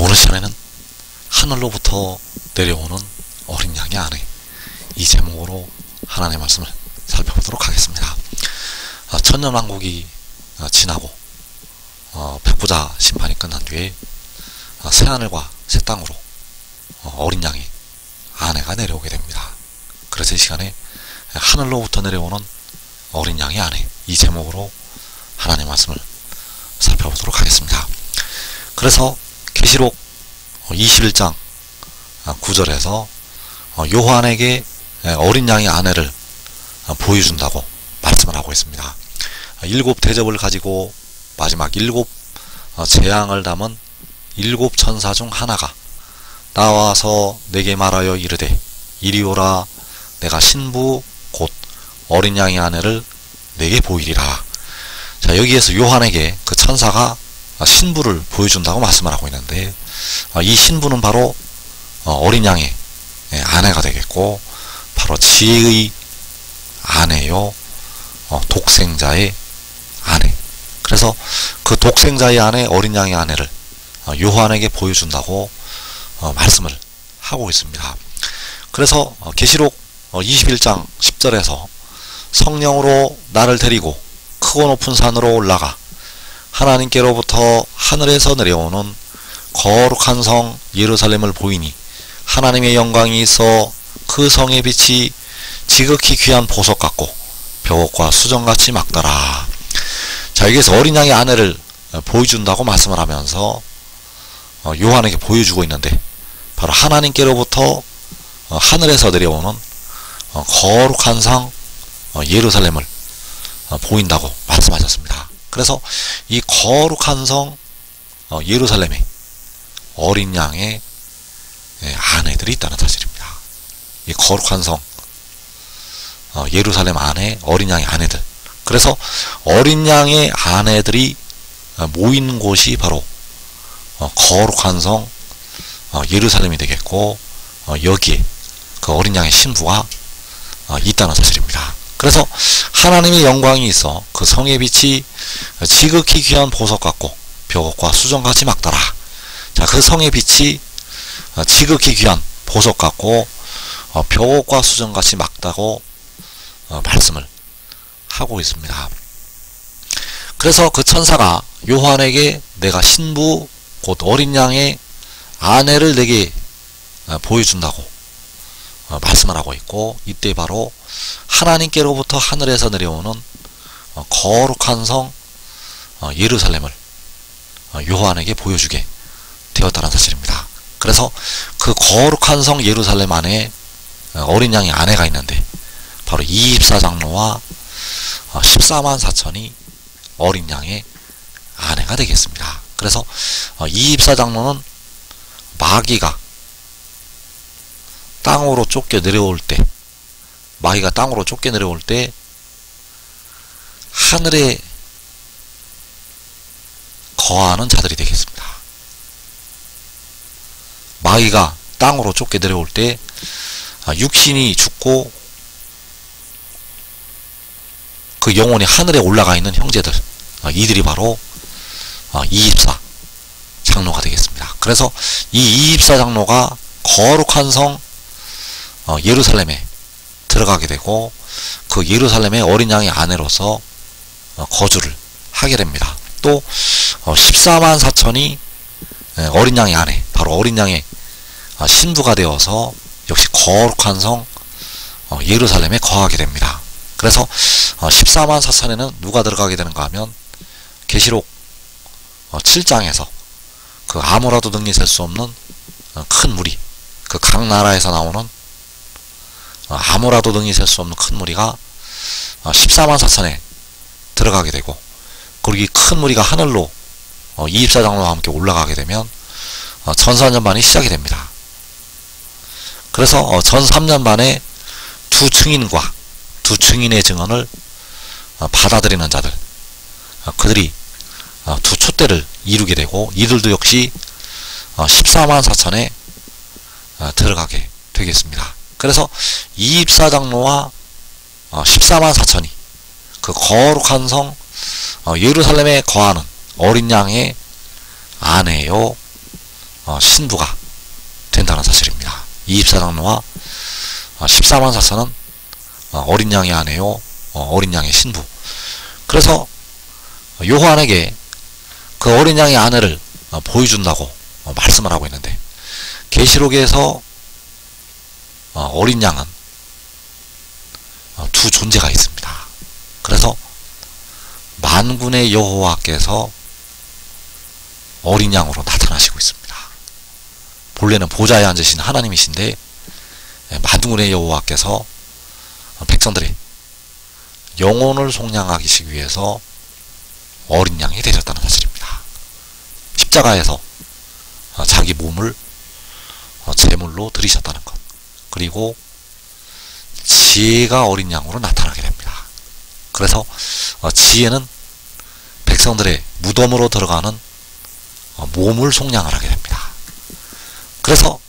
오늘 시간에는 하늘로부터 내려오는 어린 양의 아내, 이 제목으로 하나님의 말씀을 살펴보도록 하겠습니다. 천년왕국이 지나고 백부자 심판이 끝난 뒤에 새하늘과 새 땅으로 어린 양의 아내가 내려오게 됩니다. 그래서 이 시간에 하늘로부터 내려오는 어린 양의 아내, 이 제목으로 하나님의 말씀을 살펴보도록 하겠습니다. 그래서 계시록 21장 9절에서 요한에게 어린 양의 아내를 보여준다고 말씀을 하고 있습니다. 7 대접을 가지고 마지막 7 재앙을 담은 7 천사 중 하나가 나와서 내게 말하여 이르되 이리 오라, 내가 신부 곧 어린 양의 아내를 내게 보이리라. 자, 여기에서 요한에게 그 천사가 신부를 보여준다고 말씀을 하고 있는데, 이 신부는 바로 어린 양의 아내가 되겠고, 바로 지혜의 아내요, 독생자의 아내. 그래서 그 독생자의 아내, 어린 양의 아내를 요한에게 보여준다고 말씀을 하고 있습니다. 그래서 계시록 21장 10절에서 성령으로 나를 데리고 크고 높은 산으로 올라가 하나님께로부터 하늘에서 내려오는 거룩한 성 예루살렘을 보이니 하나님의 영광이 있어 그 성의 빛이 지극히 귀한 보석 같고 벽옥과 수정같이 막더라. 자, 여기에서 어린 양의 아내를 보여준다고 말씀을 하면서 요한에게 보여주고 있는데, 바로 하나님께로부터 하늘에서 내려오는 거룩한 성 예루살렘을 보인다고 말씀하셨습니다. 그래서 이 거룩한 성 예루살렘에 어린 양의 아내들이 있다는 사실입니다. 이 거룩한 성 예루살렘 안에 어린 양의 아내들. 그래서 어린 양의 아내들이 모이는 곳이 바로 거룩한 성 예루살렘이 되겠고, 여기에 그 어린 양의 신부가 있다는 사실입니다. 그래서 하나님의 영광이 있어 그 성의 빛이 지극히 귀한 보석 같고 벽옥과 수정같이 막더라. 자, 그 성의 빛이 지극히 귀한 보석 같고 벽옥과 수정같이 막다고 말씀을 하고 있습니다. 그래서 그 천사가 요한에게 내가 신부 곧 어린 양의 아내를 내게 보여준다고 말씀을 하고 있고, 이때 바로 하나님께로부터 하늘에서 내려오는 거룩한 성 예루살렘을 요한에게 보여주게 되었다는 사실입니다. 그래서 그 거룩한 성 예루살렘 안에 어린 양의 아내가 있는데, 바로 24장로와 14만 4천이 어린 양의 아내가 되겠습니다. 그래서 24장로는 마귀가 땅으로 쫓겨 내려올 때, 마귀가 땅으로 쫓겨 내려올 때 하늘에 거하는 자들이 되겠습니다. 마귀가 땅으로 쫓겨 내려올 때 육신이 죽고 그 영혼이 하늘에 올라가 있는 형제들, 이들이 바로 24장로가 되겠습니다. 그래서 이 24장로가 거룩한 성 예루살렘에 들어가게 되고, 그 예루살렘의 어린 양의 아내로서 거주를 하게 됩니다. 또 14만 4천이 어린 양의 아내, 바로 어린 양의 신부가 되어서 역시 거룩한 성 예루살렘에 거하게 됩니다. 그래서 14만 4천에는 누가 들어가게 되는가 하면, 계시록 7장에서 그 아무라도 능히 셀 수 없는 큰 무리, 그 각 나라에서 나오는 아무라도 능히 셀 수 없는 큰 무리가 14만 4천에 들어가게 되고, 그리고 이 큰 무리가 하늘로 24장로와 함께 올라가게 되면 전사년반이 시작이 됩니다. 그래서 전 3년 반에 두 증인의 증언을 받아들이는 자들, 그들이 두 촛대를 이루게 되고, 이들도 역시 14만 4천에 들어가게 되겠습니다. 그래서 24장로와 14만 4천이 그 거룩한 성 예루살렘에 거하는 어린 양의 아내요 신부가 된다는 사실입니다. 24장로와 14만 4천은 어린 양의 아내요, 어린 양의 신부. 그래서 요한에게 그 어린 양의 아내를 보여준다고 말씀을 하고 있는데, 계시록에서 어린 양은 두 존재가 있습니다. 그래서 만군의 여호와께서 어린 양으로 나타나시고 있습니다. 본래는 보좌에 앉으신 하나님이신데 만군의 여호와께서 백성들의 영혼을 속량하기 위해서 어린 양이 되셨다는 사실입니다. 십자가에서 자기 몸을 제물로 드리셨다는 것, 그리고 지혜가 어린 양으로 나타나게 됩니다. 그래서 지혜는 백성들의 무덤으로 들어가는 몸을 속량을 하게 됩니다. 그래서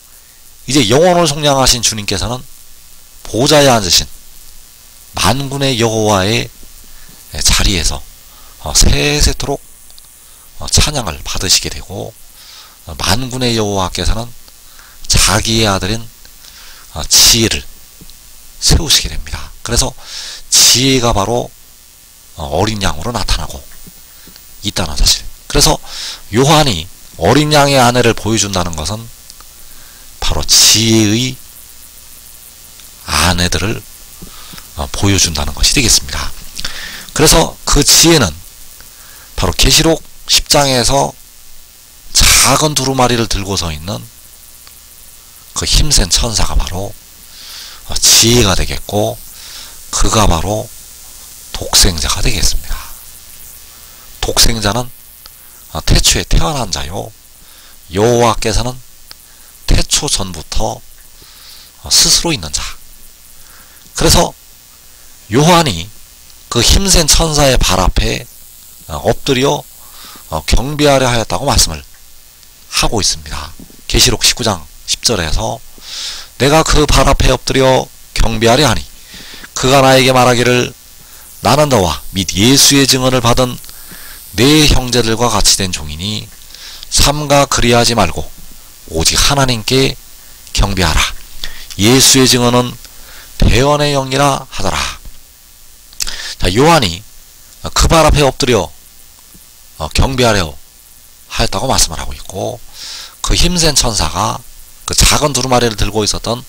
이제 영혼을 속량하신 주님께서는 보좌에 앉으신 만군의 여호와의 자리에서 세세토록 찬양을 받으시게 되고, 만군의 여호와께서는 자기의 아들인 지혜를 세우시게 됩니다. 그래서 지혜가 바로 어린 양으로 나타나고 있다는 사실. 그래서 요한이 어린 양의 아내를 보여준다는 것은 바로 지혜의 아내들을 보여준다는 것이 되겠습니다. 그래서 그 지혜는 바로 계시록 10장에서 작은 두루마리를 들고 서 있는 그 힘센 천사가 바로 지혜가 되겠고, 그가 바로 독생자가 되겠습니다. 독생자는 태초에 태어난 자요, 여호와께서는 태초 전부터 스스로 있는 자. 그래서 요한이 그 힘센 천사의 발 앞에 엎드려 경배하려 하였다고 말씀을 하고 있습니다. 계시록 19장 10절에서 내가 그 발 앞에 엎드려 경배하려 하니 그가 나에게 말하기를 나는 너와 및 예수의 증언을 받은 내 형제들과 같이 된 종이니 삼가 그리하지 말고 오직 하나님께 경배하라. 예수의 증언은 대언의 영이라 하더라. 자, 요한이 그 발 앞에 엎드려 경배하려 하였다고 말씀을 하고 있고, 그 힘센 천사가, 그 작은 두루마리를 들고 있었던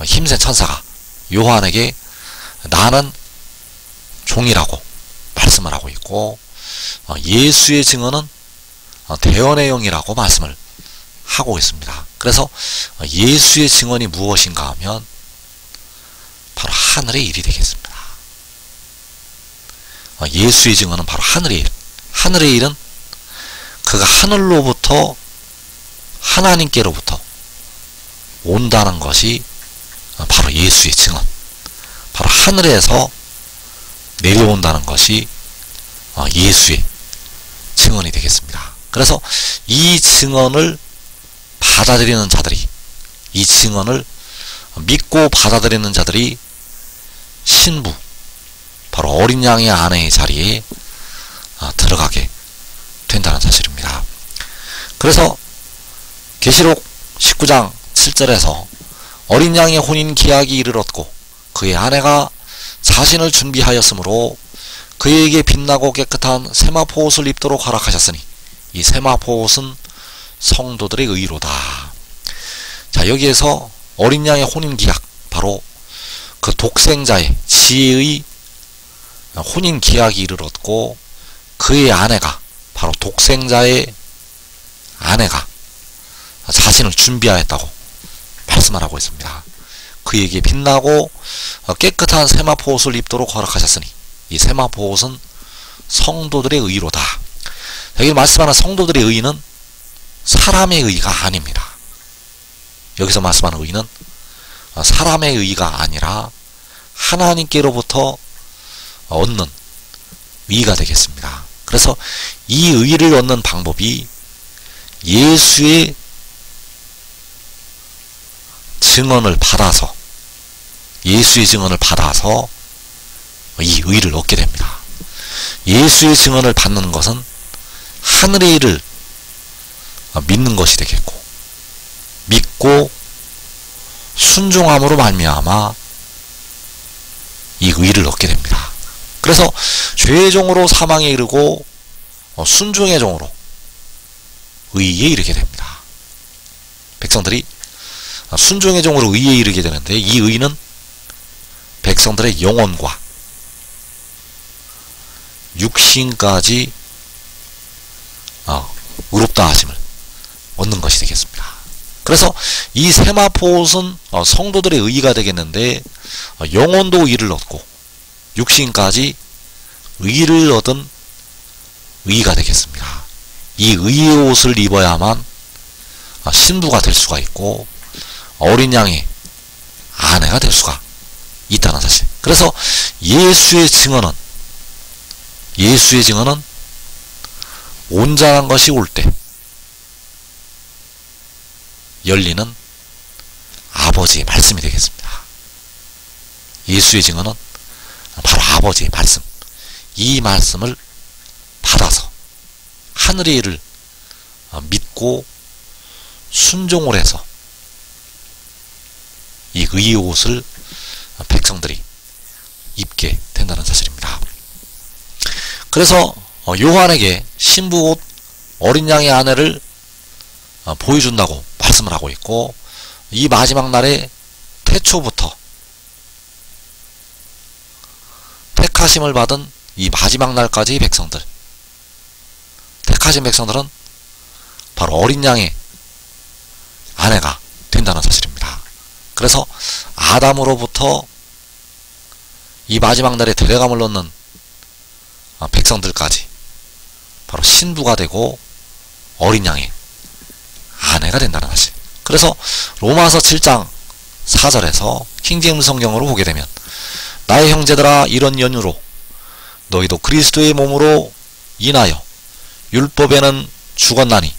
힘센 천사가 요한에게 나는 종이라고 말씀을 하고 있고, 예수의 증언은 대언의 영이라고 말씀을 하고 있습니다. 그래서 예수의 증언이 무엇인가 하면 바로 하늘의 일이 되겠습니다. 예수의 증언은 바로 하늘의 일. 하늘의 일은 그가 하늘로부터 하나님께로부터 온다는 것이 바로 예수의 증언, 바로 하늘에서 내려온다는 것이 예수의 증언이 되겠습니다. 그래서 이 증언을 받아들이는 자들이, 이 증언을 믿고 받아들이는 자들이 신부, 바로 어린 양의 아내의 자리에 들어가게 된다는 사실입니다. 그래서 계시록 19장 7절에서 어린 양의 혼인 기약이 이르렀고 그의 아내가 자신을 준비하였으므로 그에게 빛나고 깨끗한 세마포 옷을 입도록 허락하셨으니 이 세마포 옷은 성도들의 의로다. 자, 여기에서 어린 양의 혼인 기약, 바로 그 독생자의 지혜의 혼인 기약이 이르렀고 그의 아내가, 바로 독생자의 아내가 자신을 준비하였다고 말씀을 하고 있습니다. 그에게 빛나고 깨끗한 세마포 옷을 입도록 허락하셨으니 이 세마포 옷은 성도들의 의로다. 여기 말씀하는 성도들의 의는 사람의 의가 아닙니다. 여기서 말씀하는 의는 사람의 의가 아니라 하나님께로부터 얻는 의가 되겠습니다. 그래서 이 의를 얻는 방법이 예수의 증언을 받아서, 예수의 증언을 받아서 이 의를 얻게 됩니다. 예수의 증언을 받는 것은 하늘의 일을 믿는 것이 되겠고, 믿고 순종함으로 말미암아 이 의를 얻게 됩니다. 그래서 죄의 종으로 사망에 이르고 순종의 종으로 의에 이르게 됩니다. 백성들이 순종의 종으로 의에 이르게 되는데, 이 의는 백성들의 영혼과 육신까지 의롭다 하심을 얻는 것이 되겠습니다. 그래서 이 세마포옷은 성도들의 의가 되겠는데, 영혼도 의를 얻고 육신까지 의를 얻은 의가 되겠습니다. 이 의의 옷을 입어야만 신부가 될 수가 있고 어린 양의 아내가 될 수가 있다는 사실. 그래서 예수의 증언은 온전한 것이 올 때 열리는 아버지의 말씀이 되겠습니다. 예수의 증언은 바로 아버지의 말씀, 이 말씀을 받아서 하늘의 일을 믿고 순종을 해서 이 의의 옷을 백성들이 입게 된다는 사실입니다. 그래서 요한에게 신부옷 어린 양의 아내를 보여준다고 말씀을 하고 있고, 이 마지막 날에 태초부터 택하심을 받은 이 마지막 날까지 백성들, 택하신 백성들은 바로 어린 양의 아내가 된다는 사실입니다. 그래서 아담으로부터 이 마지막 날에 데려감을 얻는 백성들까지 바로 신부가 되고 어린 양의 아내가 된다는 사실. 그래서 로마서 7장 4절에서 킹제임스 성경으로 보게 되면, 나의 형제들아, 이런 연유로 너희도 그리스도의 몸으로 인하여 율법에는 죽었나니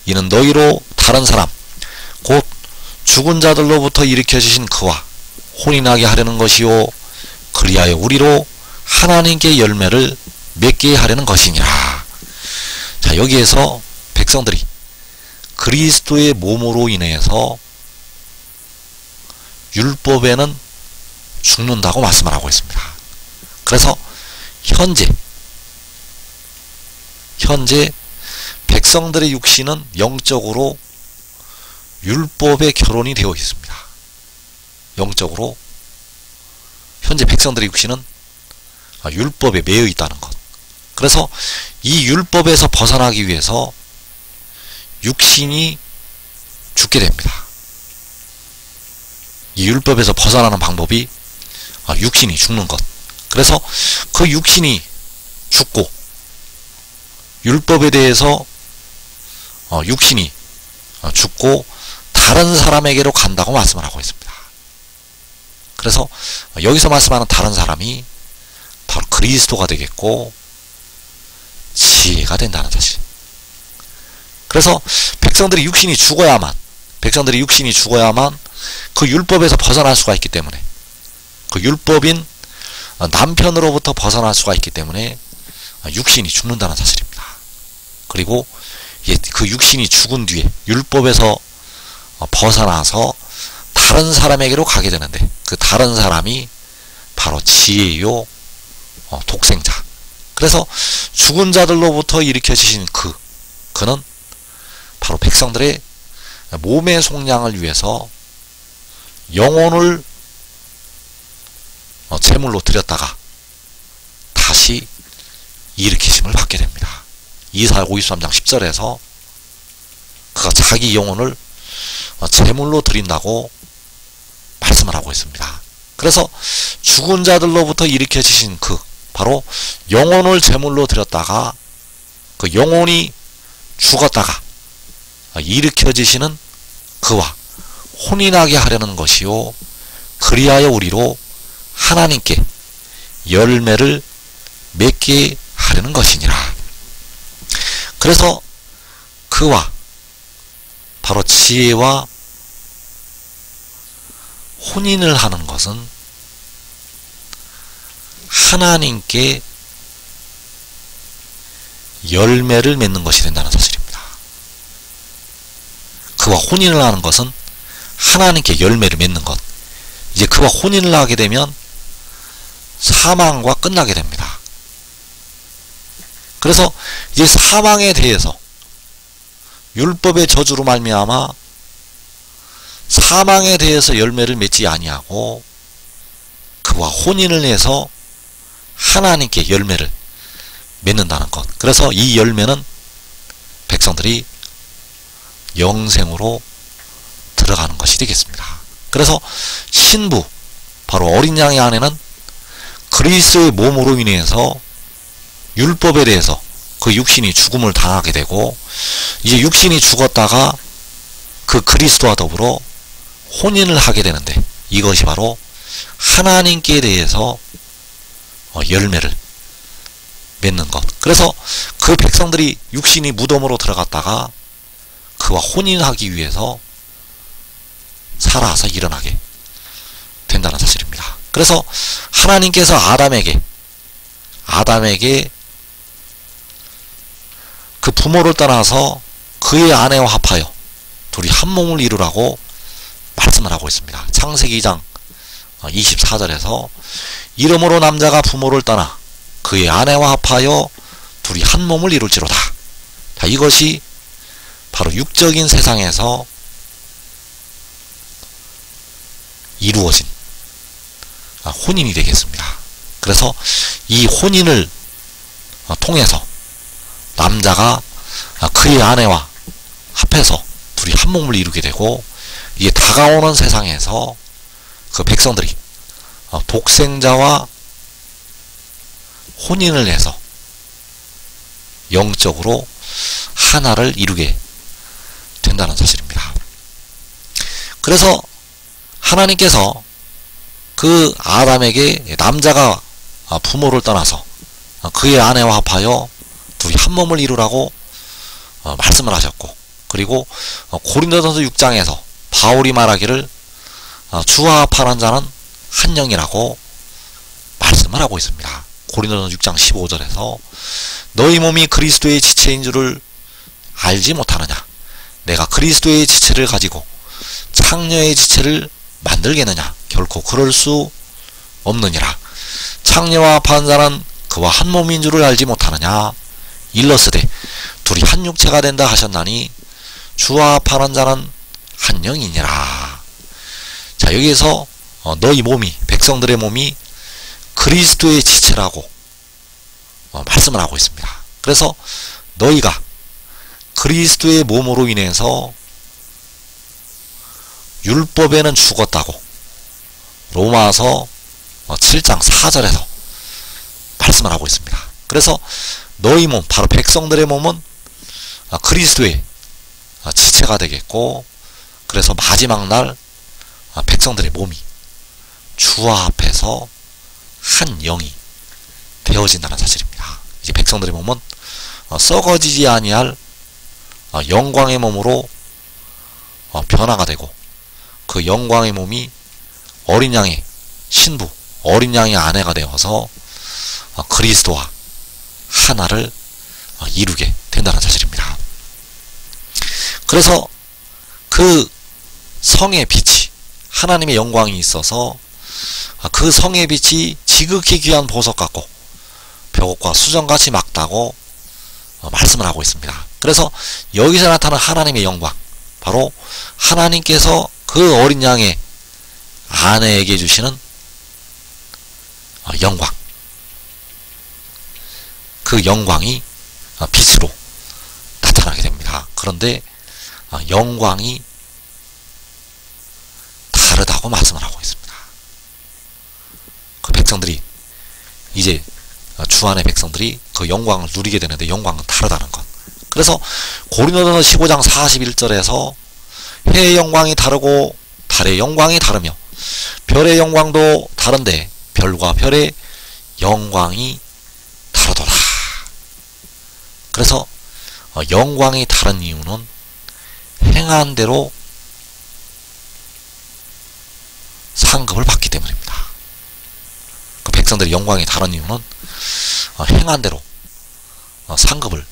이는 너희로 다른 사람 곧 죽은 자들로부터 일으켜 주신 그와 혼인하게 하려는 것이요 그리하여 우리로 하나님께 열매를 맺게 하려는 것이니라. 자, 여기에서 백성들이 그리스도의 몸으로 인해서 율법에는 죽는다고 말씀을 하고 있습니다. 그래서 현재 백성들의 육신은 영적으로 율법에 결혼이 되어 있습니다. 영적으로 현재 백성들의 육신은 율법에 매여 있다는 것. 그래서 이 율법에서 벗어나기 위해서 육신이 죽게 됩니다. 이 율법에서 벗어나는 방법이 육신이 죽는 것. 그래서 그 육신이 죽고 율법에 대해서 육신이 죽고 다른 사람에게로 간다고 말씀을 하고 있습니다. 그래서 여기서 말씀하는 다른 사람이 바로 그리스도가 되겠고 지혜가 된다는 사실. 그래서 백성들이 육신이 죽어야만 그 율법에서 벗어날 수가 있기 때문에, 그 율법인 남편으로부터 벗어날 수가 있기 때문에 육신이 죽는다는 사실입니다. 그리고 그 육신이 죽은 뒤에 율법에서 벗어나서 다른 사람에게로 가게 되는데, 그 다른 사람이 바로 지혜요 독생자. 그래서 죽은 자들로부터 일으켜지신 그는 바로 백성들의 몸의 속량을 위해서 영혼을 제물로 드렸다가 다시 일으키심을 받게 됩니다. 이사야 53장 10절에서 그가 자기 영혼을 제물로 드린다고 말씀을 하고 있습니다. 그래서 죽은 자들로부터 일으켜지신 바로 영혼을 제물로 드렸다가 그 영혼이 죽었다가 일으켜지시는 그와 혼인하게 하려는 것이요 그리하여 우리로 하나님께 열매를 맺게 하려는 것이니라. 그래서 그와 바로 지혜와 혼인을 하는 것은 하나님께 열매를 맺는 것이 된다는 사실입니다. 그와 혼인을 하는 것은 하나님께 열매를 맺는 것. 이제 그와 혼인을 하게 되면 사망과 끝나게 됩니다. 그래서 이제 사망에 대해서 율법의 저주로 말미암아 사망에 대해서 열매를 맺지 아니하고 그와 혼인을 해서 하나님께 열매를 맺는다는 것. 그래서 이 열매는 백성들이 영생으로 들어가는 것이 되겠습니다. 그래서 신부, 바로 어린 양의 안에는 그리스도의 몸으로 인해서 율법에 대해서 그 육신이 죽음을 당하게 되고, 이제 육신이 죽었다가 그 그리스도와 더불어 혼인을 하게 되는데, 이것이 바로 하나님께 대해서 열매를 맺는 것. 그래서 그 백성들이 육신이 무덤으로 들어갔다가 그와 혼인하기 위해서 살아서 일어나게 된다는 사실입니다. 그래서 하나님께서 아담에게 그 부모를 떠나서 그의 아내와 합하여 둘이 한 몸을 이루라고 말씀을 하고 있습니다. 창세기 2장 24절에서 이러므로 남자가 부모를 떠나 그의 아내와 합하여 둘이 한 몸을 이룰지로다. 자, 이것이 바로 육적인 세상에서 이루어진 혼인이 되겠습니다. 그래서 이 혼인을 통해서 남자가 그의 아내와 합해서 둘이 한 몸을 이루게 되고, 이게 다가오는 세상에서 그 백성들이 독생자와 혼인을 해서 영적으로 하나를 이루게 된다는 사실입니다. 그래서 하나님께서 그 아담에게 남자가 부모를 떠나서 그의 아내와 합하여 둘이 한 몸을 이루라고 말씀을 하셨고, 그리고 고린도전서 6장에서 바울이 말하기를 주와 합하는 자는 한 영이라고 말씀을 하고 있습니다. 고린도전서 6장 15절에서 너희 몸이 그리스도의 지체인 줄을 알지 못하느냐? 내가 그리스도의 지체를 가지고 창녀의 지체를 만들겠느냐? 결코 그럴 수 없느니라. 창녀와 합한 자는 그와 한 몸인 줄을 알지 못하느냐? 일러스되 둘이 한 육체가 된다 하셨나니 주와 합하는 자는 한 영이니라. 자, 여기에서 너희 몸이, 백성들의 몸이 그리스도의 지체라고 말씀을 하고 있습니다. 그래서 너희가 그리스도의 몸으로 인해서 율법에는 죽었다고 로마서 7장 4절에서 말씀을 하고 있습니다. 그래서 너희 몸, 바로 백성들의 몸은 그리스도의 지체가 되겠고, 그래서 마지막 날 백성들의 몸이 주와 합해서 한 영이 되어진다는 사실입니다. 이제 백성들의 몸은 썩어지지 아니할 영광의 몸으로 변화가 되고, 그 영광의 몸이 어린 양의 신부, 어린 양의 아내가 되어서 그리스도와 하나를 이루게 된다는 사실입니다. 그래서 그 성의 빛이, 하나님의 영광이 있어서 그 성의 빛이 지극히 귀한 보석 같고 벽옥과 수정같이 맑다고 말씀을 하고 있습니다. 그래서 여기서 나타나는 하나님의 영광, 바로 하나님께서 그 어린 양의 아내에게 주시는 영광, 그 영광이 빛으로 나타나게 됩니다. 그런데 영광이 다르다고 말씀을 하고 있습니다. 그 백성들이 이제 주 안의 백성들이 그 영광을 누리게 되는데 영광은 다르다는 것. 그래서 고린도전서 15장 41절에서 해의 영광이 다르고 달의 영광이 다르며 별의 영광도 다른데 별과 별의 영광이 다르더라. 그래서 영광이 다른 이유는 행한 대로 상급을 받기 때문입니다. 그 백성들의 영광이 다른 이유는 행한 대로 상급을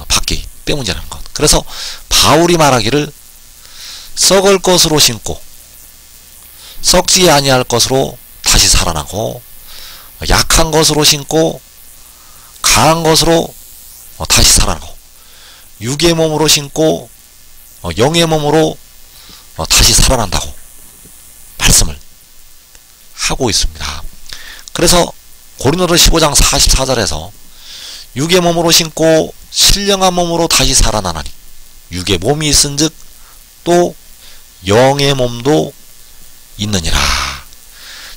받기 때문이라는 것. 그래서 바울이 말하기를 썩을 것으로 심고 썩지 아니할 것으로 다시 살아나고, 약한 것으로 심고 강한 것으로 다시 살아나고, 육의 몸으로 심고 영의 몸으로 다시 살아난다고 말씀을 하고 있습니다. 그래서 고린도서 15장 44절에서 육의 몸으로 심고 신령한 몸으로 다시 살아나나니 육의 몸이 있은즉 또 영의 몸도 있느니라.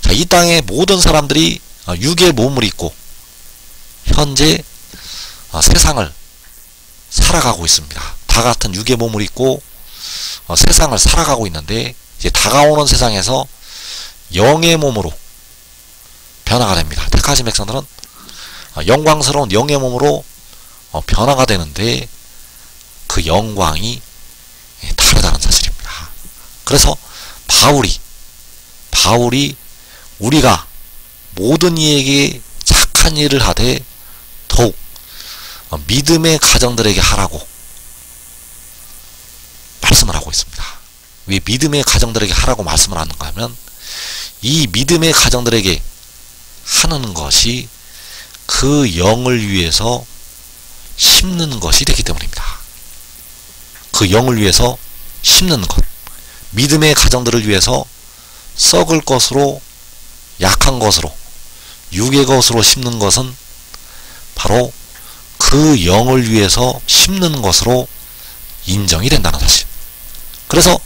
자, 이 땅의 모든 사람들이 육의 몸을 입고 현재 세상을 살아가고 있습니다. 다 같은 육의 몸을 입고 세상을 살아가고 있는데, 이제 다가오는 세상에서 영의 몸으로 변화가 됩니다. 택하신 백성들은 영광스러운 영의 몸으로 변화가 되는데, 그 영광이 다르다는 사실입니다. 그래서 바울이 우리가 모든 이에게 착한 일을 하되 더욱 믿음의 가정들에게 하라고 말씀을 하고 있습니다. 왜 믿음의 가정들에게 하라고 말씀을 하는가 하면, 이 믿음의 가정들에게 하는 것이 그 영을 위해서 심는 것이 되기 때문입니다. 그 영을 위해서 심는 것, 믿음의 가정들을 위해서 썩을 것으로, 약한 것으로, 육의 것으로 심는 것은 바로 그 영을 위해서 심는 것으로 인정이 된다는 사실. 그래서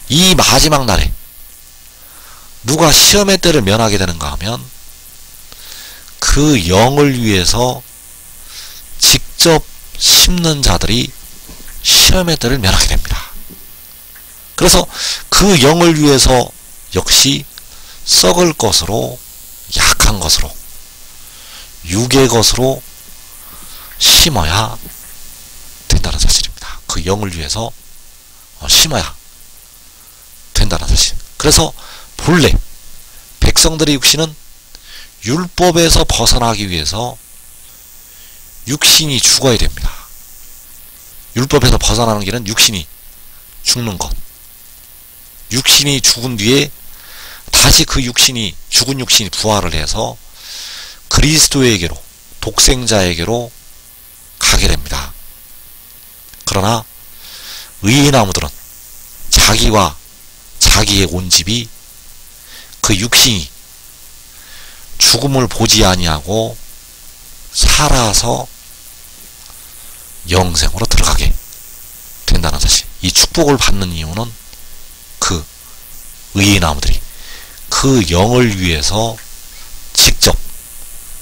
이 마지막 날에 누가 시험의 때를 면하게 되는가 하면, 그 영을 위해서 직접 심는 자들이 시험의 때를 면하게 됩니다. 그래서 그 영을 위해서 역시 썩을 것으로, 약한 것으로, 육의 것으로 심어야 된다는 사실입니다. 그 영을 위해서 심어야 된다는 사실. 그래서 본래 백성들의 육신은 율법에서 벗어나기 위해서 육신이 죽어야 됩니다. 율법에서 벗어나는 길은 육신이 죽는 것. 육신이 죽은 뒤에 다시 그 육신이, 죽은 육신이 부활을 해서 그리스도에게로, 독생자에게로 가게 됩니다. 그러나 의인나무들은 자기와 자기의 온 집이 그 육신이 죽음을 보지 아니하고 살아서 영생으로 들어가게 된다는 사실. 이 축복을 받는 이유는 그 의인나무들이 그 영을 위해서 직접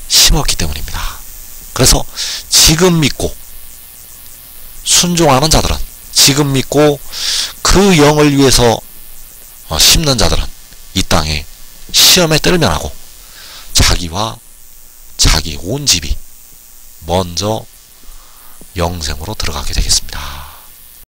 심었기 때문입니다. 그래서 지금 믿고 순종하는 자들은, 지금 믿고 그 영을 위해서 심는 자들은 이 땅에 시험에 때를 면하고 자기와 자기 온 집이 먼저 영생으로 들어가게 되겠습니다.